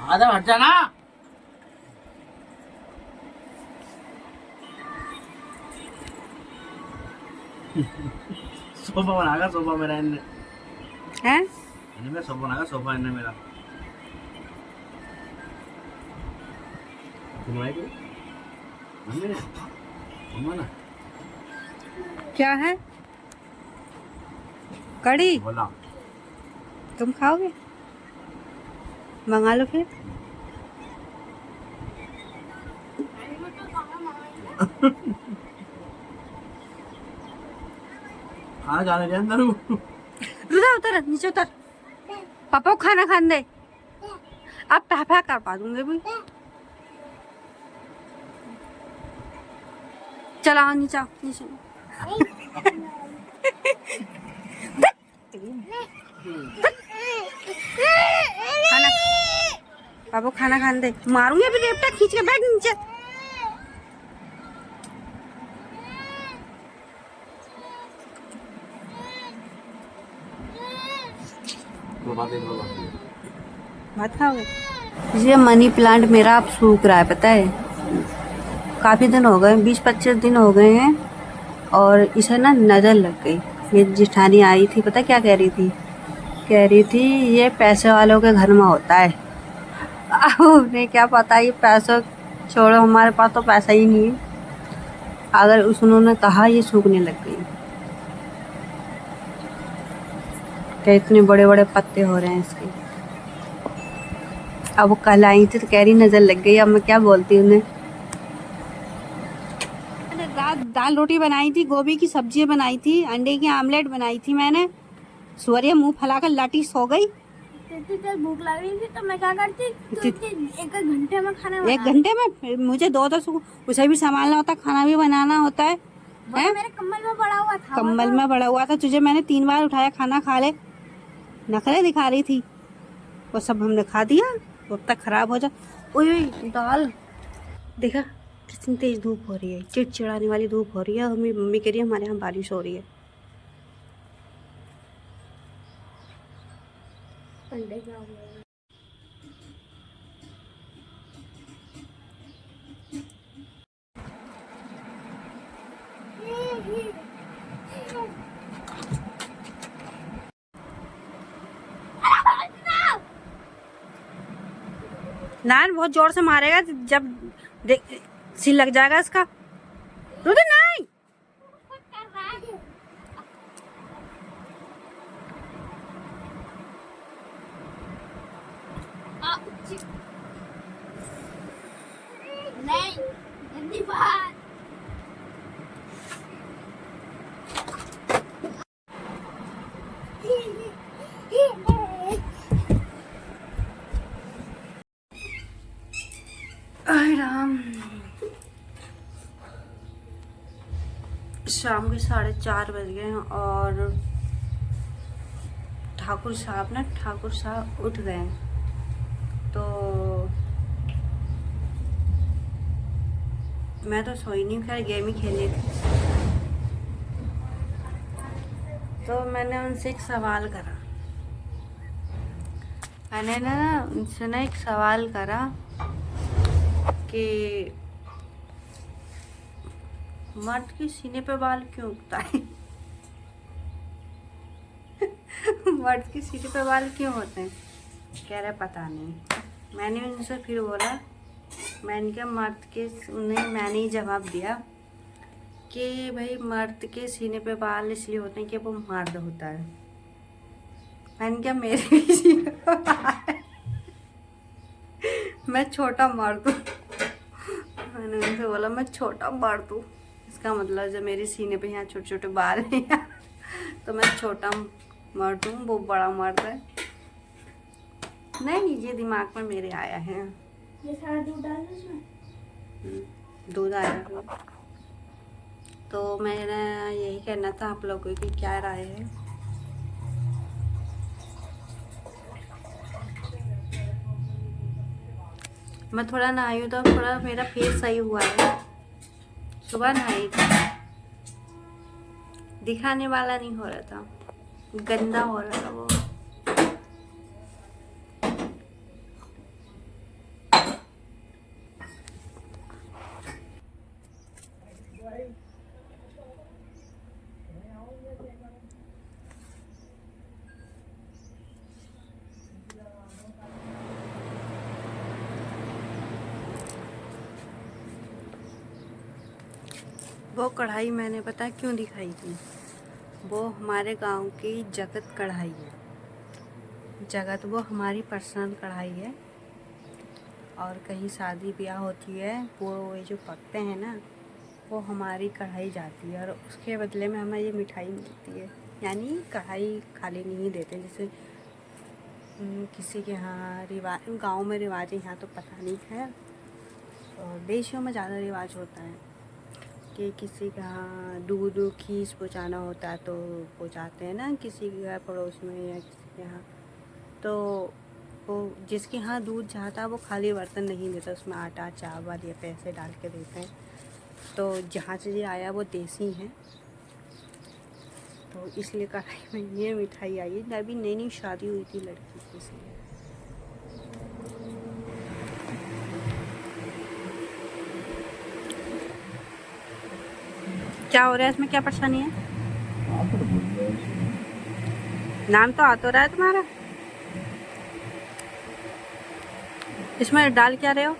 आधा हट जाना। सोफा बनाएगा, सोफा मेरा इनने हैं? इन्हें में सोफा बनाएगा, सोफा इनने मेरा। तुम्हारे को मम्मी ने मम्मा ना क्या है? कड़ी? बोला तुम खाओगे? मंगा लो फिर। खाना जाने दे अंदर। रुदा उतर, नीचे उतर। पापा को खाना खाने दे। अब पापा कर पा दूंगे भी। चलो आओ नीचे, आओ नीचे। खाना, पापा को खाना खाने दे। मारूंगी अभी रेपटा, खींच के बैठ नीचे। भात खाओगे? ये मनी प्लांट मेरा अब सूख रहा है, पता है। काफ़ी दिन हो गए, 20-25 दिन हो गए हैं। और इसे ना नज़र लग गई। मेरी जेठानी आई थी, पता क्या कह रही थी? कह रही थी ये पैसे वालों के घर में होता है। अब उन्हें क्या पता, ये पैसा छोड़ो, हमारे पास तो पैसा ही नहीं है। अगर उन्होंने कहा ये सूखने लग गई। क्या इतने बड़े बड़े पत्ते हो रहे हैं इसके। अब वो कल आई थी तो कह रही नज़र लग गई। अब मैं क्या बोलती उन्हें। रात दाल रोटी बनाई थी, गोभी की सब्जी बनाई थी, अंडे की आमलेट बनाई थी मैंने। सूर्य मुंह फैलाकर लाटी सो गई। भूख लग रही थी तो मैं क्या करती, तो एक घंटे में खाना बना 1 घंटे में? मुझे 2-2 उसे भी संभालना होता, खाना भी बनाना होता है। मेरे कम्बल में पड़ा हुआ था। कम्बल में पड़ा हुआ था, तुझे मैंने 3 बार उठाया, खाना खा ले। नखरे दिखा रही थी, वो सब हमने खा दिया। वो तक खराब हो जा। ओए दाल देखा कितनी तेज धूप हो रही है, चिड़चिड़ाने वाली धूप हो रही है। और मेरी मम्मी कह रही है हमारे यहाँ बारिश हो रही है। अंडे क्या हो गया? नान बहुत जोर से मारेगा, जब सिल लग जाएगा इसका। रुदन नहीं। नहीं, गंदी बात। अरे राम, शाम के 4:30 बज गए हैं और ठाकुर साहब उठ गए। तो मैं तो सोई नहीं, खैर गेम ही खेल रही थी। तो मैंने उनसे एक सवाल करा। मैंने ना उनसे ना एक सवाल करा कि मर्द के सीने पे बाल क्यों उगता है? मर्द के सीने पे बाल क्यों होते हैं? कह रहे पता नहीं। मैंने उनसे फिर बोला, मैंने क्या मर्द के, उन्हें मैंने ही जवाब दिया कि भाई मर्द के सीने पे बाल इसलिए होते हैं कि वो मर्द होता है। मैंने क्या मेरे भी सीने पे बाल है। मैं छोटा मर्द हूँ। मैंने उनसे बोला मैं छोटा मर्द हूँ, इसका मतलब जब मेरे सीने पे यहाँ छोटे छोटे बाल हैं तो मैं छोटा मर्द हूँ, वो बड़ा मर्द है। नहीं, ये दिमाग में मेरे आया है। ये सारा दूध डाल दो इसमें। दूध आया। तो मैंने यही कहना था आप लोगों की क्या राय है। मैं थोड़ा नहाई हूँ तो थोड़ा मेरा फेस सही हुआ है। सुबह नहाई थी, दिखाने वाला नहीं हो रहा था, गंदा हो रहा था वो। वो कढ़ाई मैंने पता है क्यों दिखाई थी, वो हमारे गांव की जगत कढ़ाई है। जगत वो हमारी पर्सनल कढ़ाई है, और कहीं शादी ब्याह होती है वो ये जो पकते हैं ना, वो हमारी कढ़ाई जाती है और उसके बदले में हमें ये मिठाई मिलती है। यानी कढ़ाई खाली नहीं देते, जैसे किसी के यहाँ रिवाज, गांव में रिवाज है, यहाँ तो पता नहीं है, और देशों में ज़्यादा रिवाज होता है कि किसी के यहाँ दूध खीस पहुँचाना होता है तो पहुँचाते हैं ना, किसी के घर पड़ोस में या किसी के यहाँ। तो वो जिसके यहाँ दूध जाता है वो खाली बर्तन नहीं देता, उसमें आटा चावल या पैसे डाल के देते हैं। तो जहाँ से ये आया वो देसी है, तो इसलिए कढ़ाई में ये मिठाई आई है। अभी नई नई शादी हुई थी लड़की की, इसलिए। क्या हो रहा है इसमें, क्या परेशानी है? नाम तो आ तो रहा है तुम्हारा, इसमें डाल क्या रहे हो?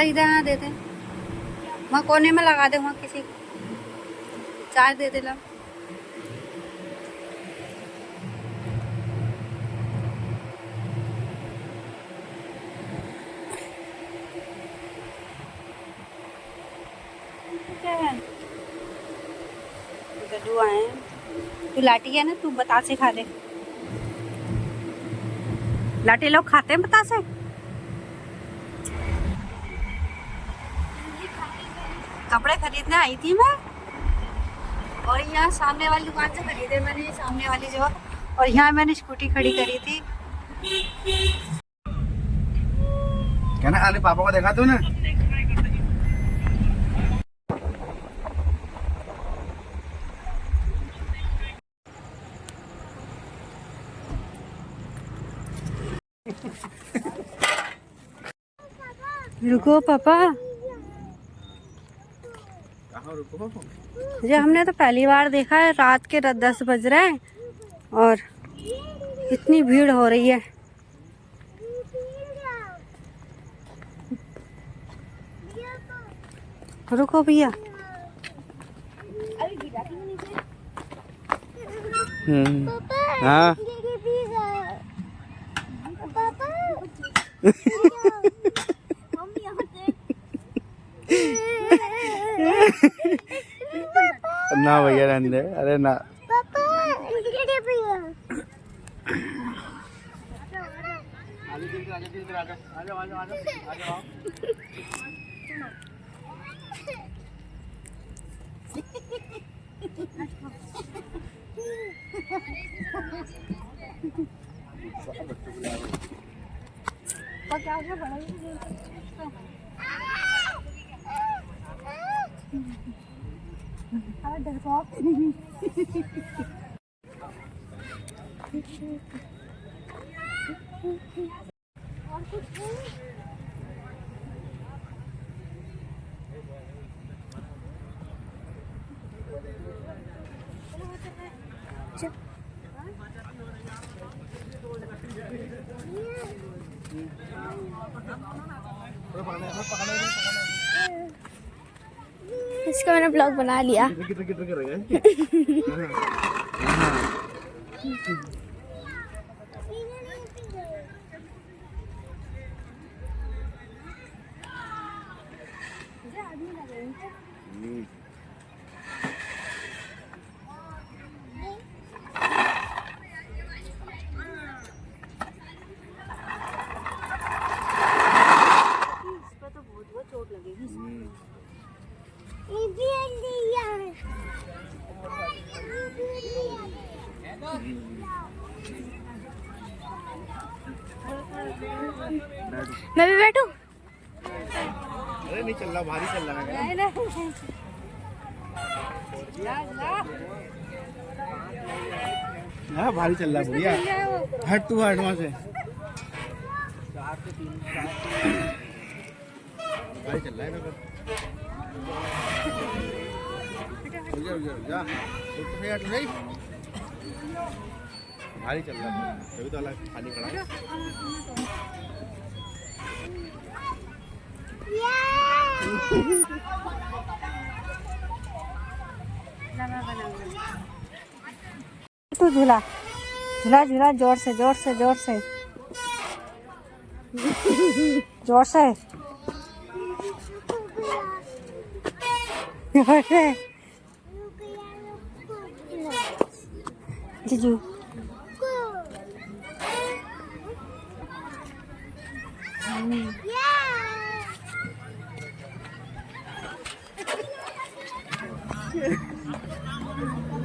इधर दे दे, वहाँ कोने में लगा दे, वहाँ किसी चाय दे दे ला। क्या है गड्ढू आए हैं, तू लाठी है ना, तू बतासे खा ले। लाठी लोग खाते हैं बतासे? कपड़े खरीदने आई थी मैं, और यहाँ सामने वाली दुकान से खरीदे मैंने, सामने वाली जो, और यहाँ मैंने स्कूटी खड़ी करी थी। क्या ना, अरे पापा को देखा तू ना? रुको पापा, ये हमने तो पहली बार देखा है, रात के 10 बज रहे हैं और इतनी भीड़ हो रही है। रुको भैया। हाँ ना भैया रहने दे, अरे ना। इसका मैंने ब्लॉग बना लिया। मैं भी बैठूं? अरे नहीं चल रहा, भारी चल रहा है। हाँ भारी चल रहा है भैया, हट तू, हट वहाँ से। भारी चल रहा है ना, जा हट नहीं, भारी चल रहा है, तभी तो अलग खाली खड़ा है। तो झूला झूला झूला, जोर से जोर से जोर से जोर से जोर से। जीजू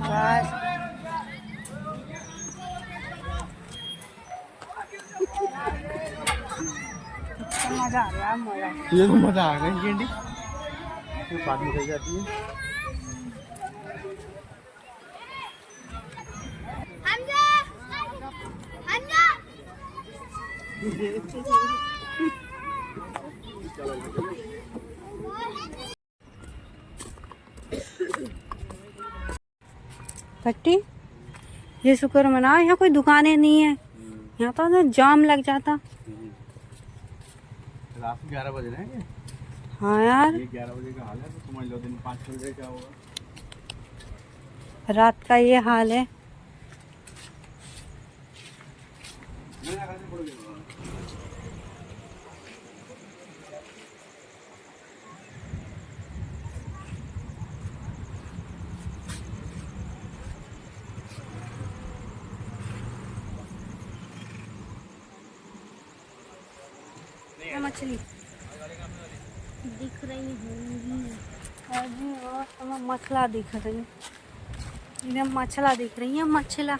बस मजा आ रहा है, मजा। ये तो मजा आ गया कैंडी, फिर बाद में रह जाती है। पट्टी ये शुक्र मना यहाँ कोई दुकानें नहीं है, यहाँ तो जाम लग जाता। रात को 11 बजे रहे हैं। हाँ यार, ये 11 बजे का हाल है, तो समझ लो दिन 5 बजे क्या होगा। रात का ये हाल है। मछली दिख रही होंगी। और मछला दिख रही है, इधर मछला दिख रही है, मछला।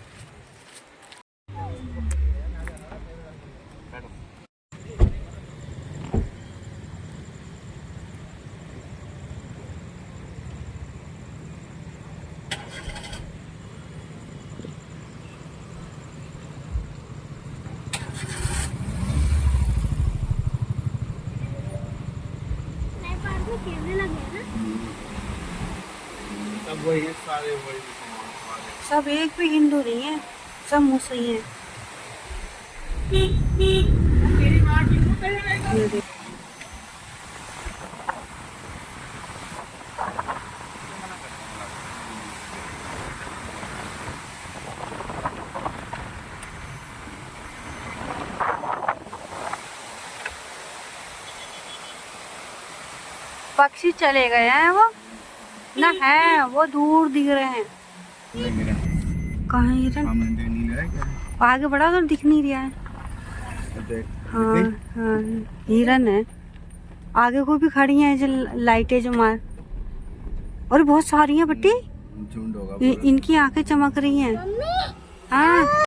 खेलने लगे हैं ना। सब वही है, सारे वही सब एक भी हिंदू नहीं है, सब मुस्लिम हैं। ये देख। पक्षी चले गए हैं वो ना, है वो दूर दिख रहे हैं। कहाँ हिरन? आगे बढ़ा तो दिख नहीं रहा है। हाँ हाँ, हिरन है। आगे को भी खड़ी हैं जो लाइटें जो मार, और बहुत सारी हैं बट्टी। झुंड होगा। इनकी आंखें चमक रही हैं। हाँ।